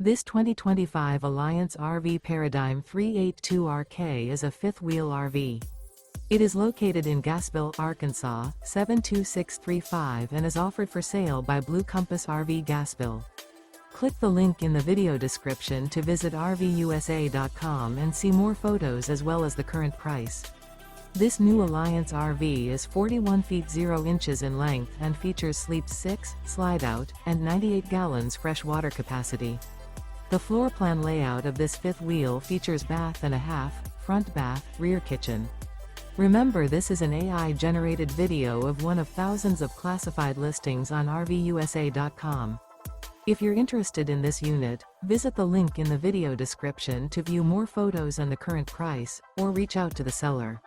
This 2025 Alliance RV Paradigm 382RK is a fifth-wheel RV. It is located in Gassville, Arkansas, 72635 and is offered for sale by Blue Compass RV Gassville. Click the link in the video description to visit RVUSA.com and see more photos as well as the current price. This new Alliance RV is 41 feet 0 inches in length and features sleep 6, slide-out, and 98 gallons fresh water capacity. The floor plan layout of this fifth wheel features bath and a half, front bath, rear kitchen. Remember, this is an AI-generated video of one of thousands of classified listings on RVUSA.com. If you're interested in this unit, visit the link in the video description to view more photos and the current price, or reach out to the seller.